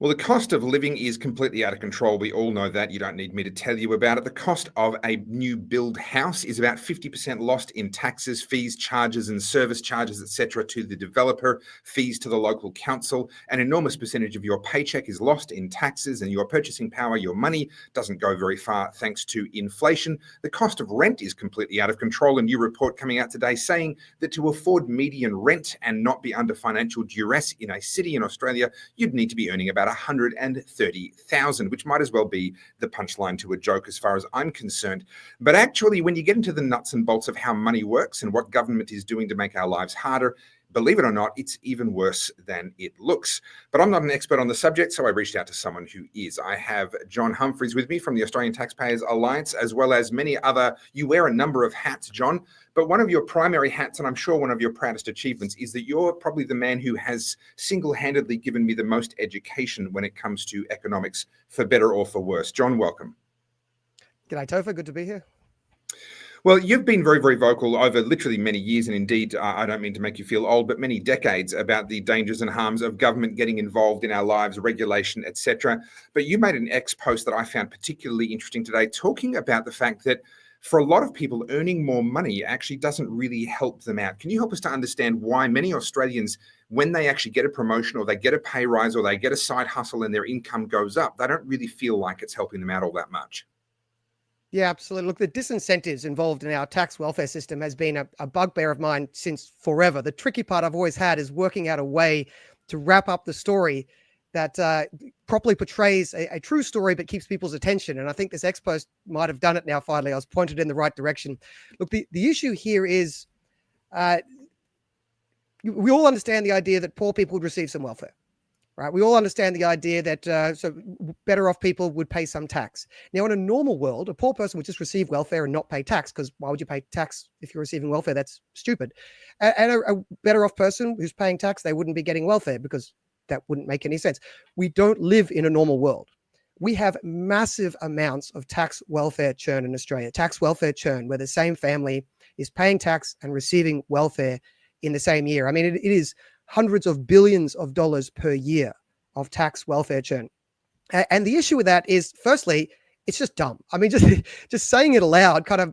Well, the cost of living is completely out of control. We all know that. You don't need me to tell you about it. The cost of a new build house is about 50% lost in taxes, fees, charges, and service charges, etc., to the developer, fees to the local council. An enormous percentage of your paycheck is lost in taxes, and your purchasing power, your money, doesn't go very far thanks to inflation. The cost of rent is completely out of control. A new report coming out today saying that to afford median rent and not be under financial duress in a city in Australia, you'd need to be earning about 130,000, which might as well be the punchline to a joke as far as I'm concerned. But actually, when you get into the nuts and bolts of how money works and what government is doing to make our lives harder, believe it or not, it's even worse than it looks. But I'm not an expert on the subject, so I reached out to someone who is. I have John Humphreys with me from the Australian Taxpayers Alliance, as well as many other. You wear a number of hats, John, but one of your primary hats, and I'm sure one of your proudest achievements, is that you're probably the man who has single-handedly given me the most education when it comes to economics, for better or for worse. John, welcome. G'day, Topher. Good to be here. Well, you've been very, very vocal over literally many years, and indeed, I don't mean to make you feel old, but many decades, about the dangers and harms of government getting involved in our lives, regulation, etc. But you made an X post that I found particularly interesting today, talking about the fact that for a lot of people, earning more money actually doesn't really help them out. Can you help us to understand why many Australians, when they actually get a promotion or they get a pay rise or they get a side hustle and their income goes up, they don't really feel like it's helping them out all that much? Yeah, absolutely. Look, the disincentives involved in our tax welfare system has been a bugbear of mine since forever. The tricky part I've always had is working out a way to wrap up the story that properly portrays a true story but keeps people's attention. And I think this X post might have done it now, finally. I was pointed in the right direction. Look, the issue here is we all understand the idea that poor people would receive some welfare. Right. We all understand the idea that so better off people would pay some tax. Now, in a normal world, a poor person would just receive welfare and not pay tax, because why would you pay tax if you're receiving welfare? That's stupid. And a better off person who's paying tax, they wouldn't be getting welfare, because that wouldn't make any sense. We don't live in a normal world. We have massive amounts of tax welfare churn in Australia, tax welfare churn, where the same family is paying tax and receiving welfare in the same year. I mean, it is hundreds of billions of dollars per year of tax welfare churn. And the issue with that is, firstly, it's just dumb. I mean, just saying it aloud kind of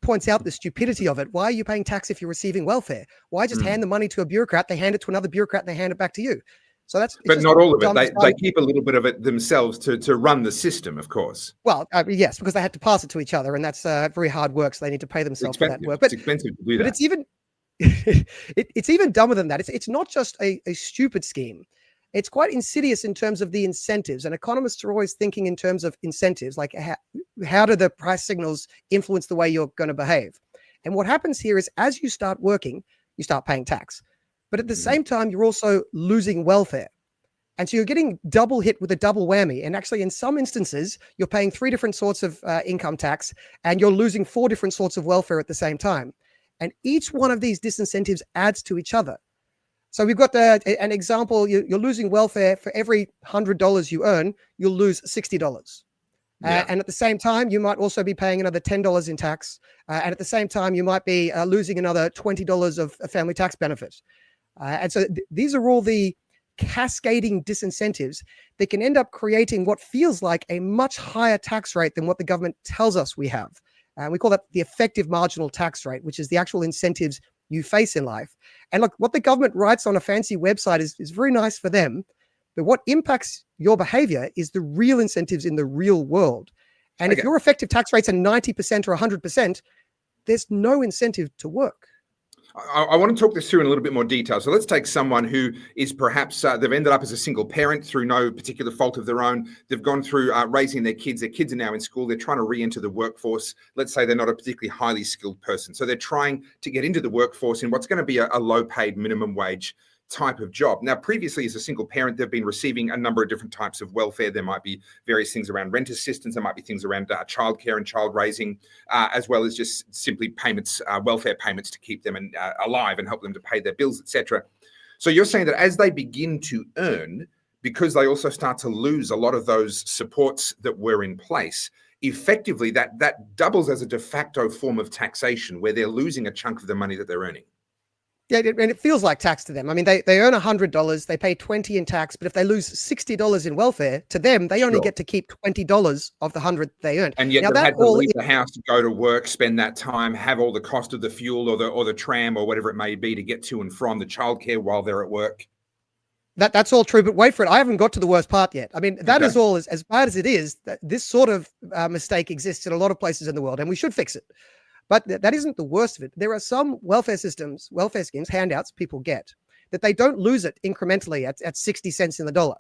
points out the stupidity of it. Why are you paying tax if you're receiving welfare? Why just hand the money to a bureaucrat? They hand it to another bureaucrat and they hand it back to you. So that's, but not all of it. They keep a little bit of it themselves to run the system, of course. Well, yes, because they had to pass it to each other, and that's very hard work. So they need to pay themselves for that work. But it's expensive to do that. But it's even it's even dumber than that. It's not just a stupid scheme. It's quite insidious in terms of the incentives. And economists are always thinking in terms of incentives, like how do the price signals influence the way you're going to behave? And what happens here is, as you start working, you start paying tax. But at the same time, you're also losing welfare. And so you're getting double hit with a double whammy. And actually, in some instances, you're paying 3 different sorts of income tax, and you're losing 4 different sorts of welfare at the same time. And each one of these disincentives adds to each other. So we've got an example. You're losing welfare for every $100 you earn, you'll lose $60. Yeah. And at the same time, you might also be paying another $10 in tax. And at the same time, you might be losing another $20 of family tax benefits. And so these are all the cascading disincentives that can end up creating what feels like a much higher tax rate than what the government tells us we have. We call that the effective marginal tax rate, which is the actual incentives you face in life. And look, what the government writes on a fancy website is very nice for them. But what impacts your behavior is the real incentives in the real world. And if your effective tax rates are 90% or 100%, there's no incentive to work. I want to talk this through in a little bit more detail. So let's take someone who is perhaps, they've ended up as a single parent through no particular fault of their own. They've gone through raising their kids. Their kids are now in school. They're trying to re-enter the workforce. Let's say they're not a particularly highly skilled person. So they're trying to get into the workforce in what's going to be a low paid minimum wage type of job. Now, previously as a single parent, they've been receiving a number of different types of welfare. There might be various things around rent assistance. There might be things around childcare and child raising, as well as just simply payments, welfare payments to keep them alive and help them to pay their bills, etc. So you're saying that as they begin to earn, because they also start to lose a lot of those supports that were in place, effectively that doubles as a de facto form of taxation, where they're losing a chunk of the money that they're earning. Yeah, and it feels like tax to them. I mean, they earn $100, they pay 20 in tax, but if they lose $60 in welfare, to them, they only Sure. get to keep $20 of the 100 they earned. And yet Now they've that had to all leave the house to go to work, spend that time, have all the cost of the fuel or the tram or whatever it may be to get to and from the childcare while they're at work. That's all true, but wait for it. I haven't got to the worst part yet. I mean, that is Okay. all as bad as it is. This sort of mistake exists in a lot of places in the world, and we should fix it. But that isn't the worst of it. There are some welfare systems, welfare schemes, handouts people get that they don't lose it incrementally at 60 cents in the dollar.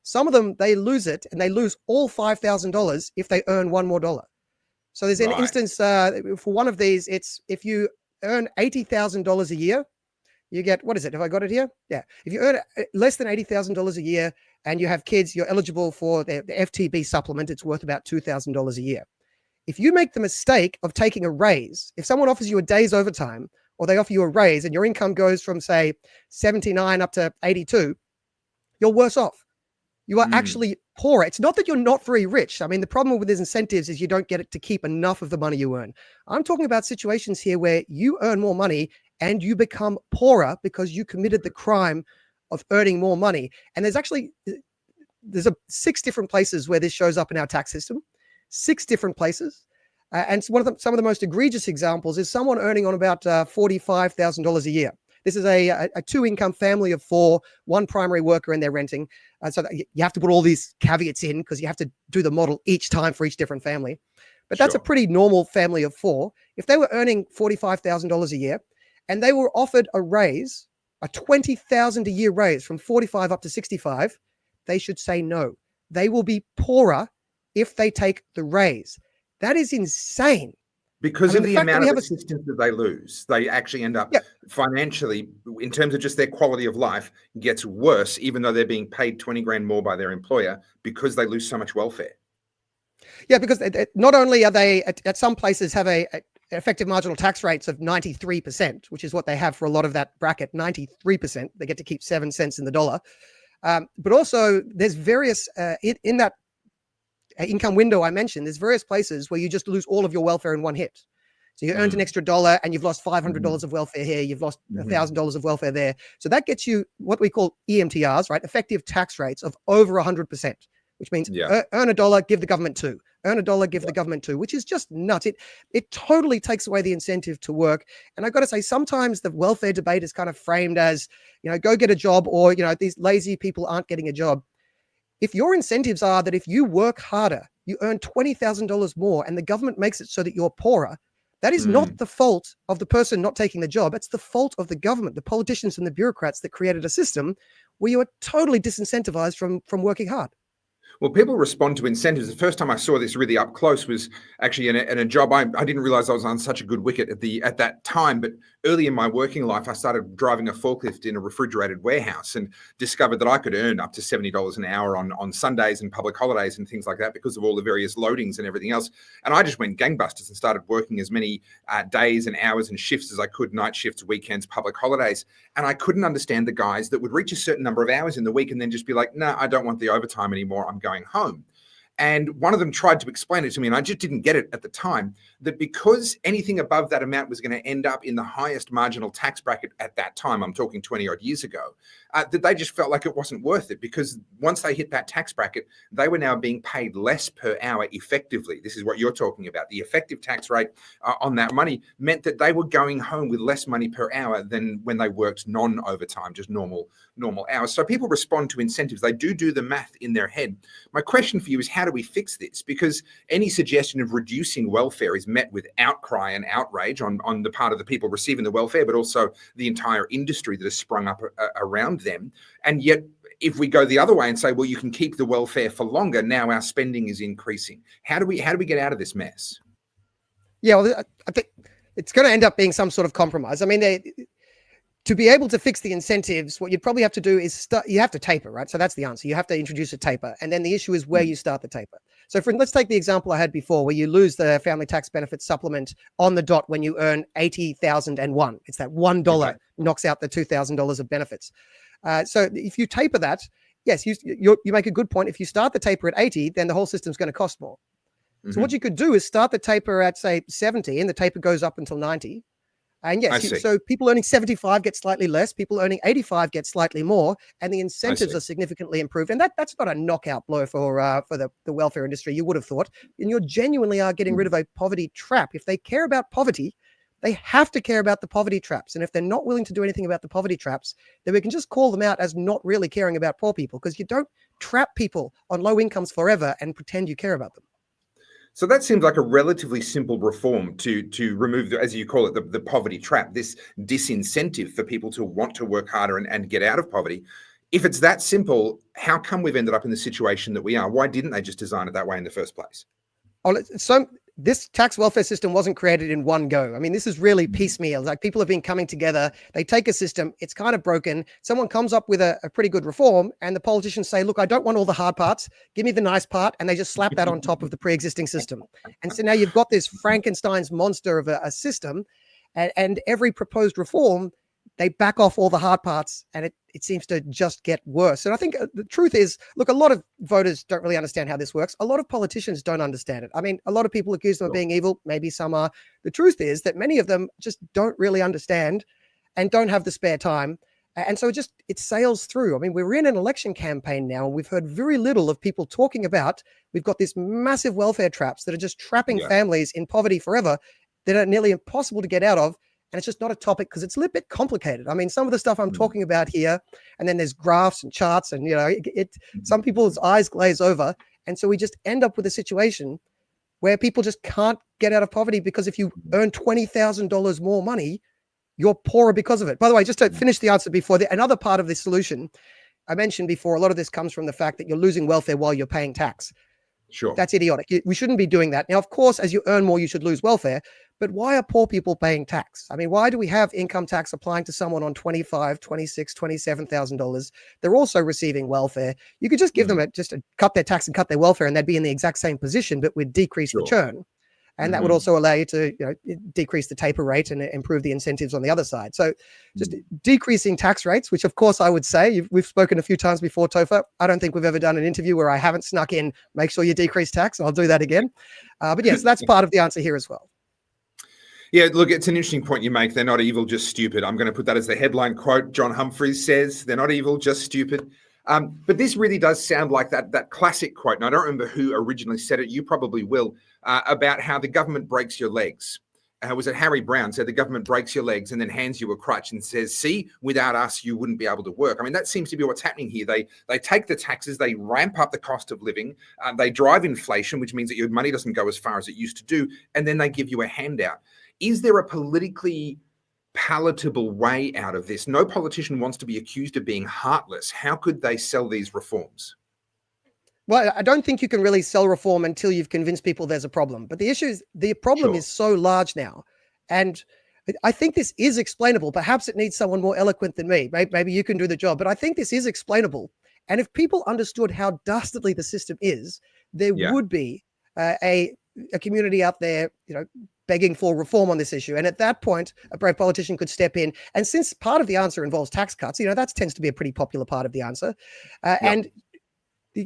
Some of them, they lose it and they lose all $5,000 if they earn one more dollar. So there's an Right. instance for one of these, it's if you earn $80,000 a year, you get, what is it? Have I got it here? Yeah. If you earn less than $80,000 a year and you have kids, you're eligible for the FTB supplement. It's worth about $2,000 a year. If you make the mistake of taking a raise, if someone offers you a day's overtime or they offer you a raise and your income goes from, say, 79 up to 82, you're worse off. You are actually poorer. It's not that you're not very rich. I mean, the problem with these incentives is you don't get it to keep enough of the money you earn. I'm talking about situations here where you earn more money and you become poorer because you committed the crime of earning more money. And there's 6 different places where this shows up in our tax system. 6 different places. And some of the most egregious examples is someone earning on about $45,000 a year. This is a 2-income family of 4, one primary worker, and they're renting. So that you have to put all these caveats in because you have to do the model each time for each different family. But that's a pretty normal family of 4. If they were earning $45,000 a year and they were offered a raise, a $20,000 a year raise from 45 up to 65, they should say no. They will be poorer if they take the raise. That is insane. Because I of mean, the fact that amount we of have assistance that they lose, they actually end up Yeah. financially, in terms of just their quality of life, gets worse, even though they're being paid 20 grand more by their employer because they lose so much welfare. Yeah, because not only are they at some places have a effective marginal tax rates of 93%, which is what they have for a lot of that bracket, 93%. They get to keep 7 cents in the dollar. But also there's various, in that income window I mentioned, there's various places where you just lose all of your welfare in one hit. So you earned an extra $1 and you've lost $500 of welfare here. You've lost $1,000 of welfare there. So that gets you what we call EMTRs, right? Effective tax rates of over 100%, which means earn $1, give the government 2. Earn $1, give the government 2, which is just nuts. It totally takes away the incentive to work. And I've got to say, sometimes the welfare debate is kind of framed as, go get a job, or, these lazy people aren't getting a job. If your incentives are that if you work harder, you earn $20,000 more and the government makes it so that you're poorer, that is not the fault of the person not taking the job. It's the fault of the government, the politicians and the bureaucrats that created a system where you are totally disincentivized from working hard. Well, people respond to incentives. The first time I saw this really up close was actually in a job. I didn't realize I was on such a good wicket at that time, but early in my working life, I started driving a forklift in a refrigerated warehouse and discovered that I could earn up to $70 an hour on Sundays and public holidays and things like that because of all the various loadings and everything else. And I just went gangbusters and started working as many days and hours and shifts as I could, night shifts, weekends, public holidays. And I couldn't understand the guys that would reach a certain number of hours in the week and then just be like, no, I don't want the overtime anymore. I'm going home. And one of them tried to explain it to me, and I just didn't get it at the time, that because anything above that amount was going to end up in the highest marginal tax bracket at that time, I'm talking 20 odd years ago, that they just felt like it wasn't worth it, because once they hit that tax bracket, they were now being paid less per hour effectively. This is what you're talking about. The effective tax rate on that money meant that they were going home with less money per hour than when they worked non-overtime, just normal hours. So people respond to incentives. They do the math in their head. My question for you is, how do we fix this? Because any suggestion of reducing welfare is met with outcry and outrage on the part of the people receiving the welfare, but also the entire industry that has sprung up around them. And yet, if we go the other way and say, well, you can keep the welfare for longer, now our spending is increasing. How do we get out of this mess? Yeah, well, I think it's going to end up being some sort of compromise. I mean, to be able to fix the incentives, what you'd probably have to do is you have to taper, right? So that's the answer. You have to introduce a taper. And then the issue is where you start the taper. So let's take the example I had before, where you lose the family tax benefit supplement on the dot when you earn $80,001. It's that $1 knocks out the $2,000 of benefits. So if you taper that, yes, you make a good point. If you start the taper at 80, then the whole system's going to cost more. So what you could do is start the taper at, say, 70, and the taper goes up until 90. And I yes, see. so people earning 75 get slightly less, people earning 85 get slightly more, and the I incentives see. are significantly improved. And that's not a knockout blow for the welfare industry, you would have thought. And you genuinely are getting rid of a poverty trap. If they care about poverty, they have to care about the poverty traps. And if they're not willing to do anything about the poverty traps, then we can just call them out as not really caring about poor people, because you don't trap people on low incomes forever and pretend you care about them. So that seems like a relatively simple reform to remove, as you call it, the poverty trap, this disincentive for people to want to work harder and get out of poverty. If it's that simple, how come we've ended up in the situation that we are? Why didn't they just design it that way in the first place? So this tax welfare system wasn't created in one go. I mean, this is really piecemeal. Like, people have been coming together. They take a system, it's kind of broken. Someone comes up with a pretty good reform, and the politicians say, look, I don't want all the hard parts. Give me the nice part. And they just slap that on top of the pre-existing system. And so now you've got this Frankenstein's monster of a system, and every proposed reform, they back off all the hard parts, and it seems to just get worse. And I think the truth is, look, a lot of voters don't really understand how this works. A lot of politicians don't understand it. I mean, a lot of people accuse them of being evil. Maybe some are. The truth is that many of them just don't really understand and don't have the spare time. And so it sails through. I mean, we're in an election campaign now, and we've heard very little of people talking about, we've got these massive welfare traps that are just trapping families in poverty forever, that are nearly impossible to get out of. And it's just not a topic because it's a little bit complicated. I mean, some of the stuff I'm talking about here, and then there's graphs and charts, and some people's eyes glaze over. And so we just end up with a situation where people just can't get out of poverty, because if you earn $20,000 more money, you're poorer because of it. By the way, just to finish the answer before, another part of the solution I mentioned before, a lot of this comes from the fact that you're losing welfare while you're paying tax. Sure. That's idiotic. We shouldn't be doing that. Now, of course, as you earn more, you should lose welfare. But why are poor people paying tax? I mean, why do we have income tax applying to someone on $25,000, $26,000, $27,000? They're also receiving welfare. You could just give them cut their tax and cut their welfare, and they'd be in the exact same position, but we'd decrease the churn. And that would also allow you to decrease the taper rate and improve the incentives on the other side. So just decreasing tax rates, which of course I would say, we've spoken a few times before, Topher. I don't think we've ever done an interview where I haven't snuck in, make sure you decrease tax. I'll do that again. But yes, that's part of the answer here as well. Yeah, look, it's an interesting point you make. They're not evil, just stupid. I'm going to put that as the headline quote. John Humphreys says, they're not evil, just stupid. But this really does sound like that classic quote, and I don't remember who originally said it. You probably will, about how the government breaks your legs. Was it Harry Brown said the government breaks your legs and then hands you a crutch and says, see, without us, you wouldn't be able to work. I mean, that seems to be what's happening here. They take the taxes, they ramp up the cost of living, they drive inflation, which means that your money doesn't go as far as it used to do, and then they give you a handout. Is there a politically palatable way out of this? No politician wants to be accused of being heartless. How could they sell these reforms? Well, I don't think you can really sell reform until you've convinced people there's a problem. But the problem is so large now. And I think this is explainable. Perhaps it needs someone more eloquent than me. Maybe you can do the job. But I think this is explainable. And if people understood how dastardly the system is, there would be a community out there, begging for reform on this issue. And at that point, a brave politician could step in. And since part of the answer involves tax cuts, that tends to be a pretty popular part of the answer. And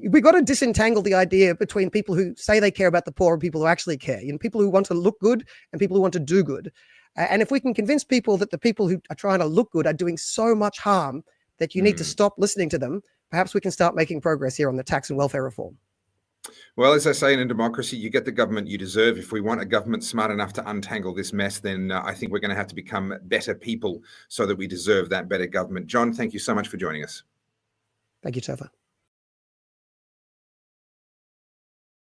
we've got to disentangle the idea between people who say they care about the poor and people who actually care. People who want to look good and people who want to do good. And if we can convince people that the people who are trying to look good are doing so much harm that you need to stop listening to them, perhaps we can start making progress here on the tax and welfare reform. Well, as I say, in a democracy, you get the government you deserve. If we want a government smart enough to untangle this mess, then I think we're going to have to become better people so that we deserve that better government. John, thank you so much for joining us. Thank you, Topher.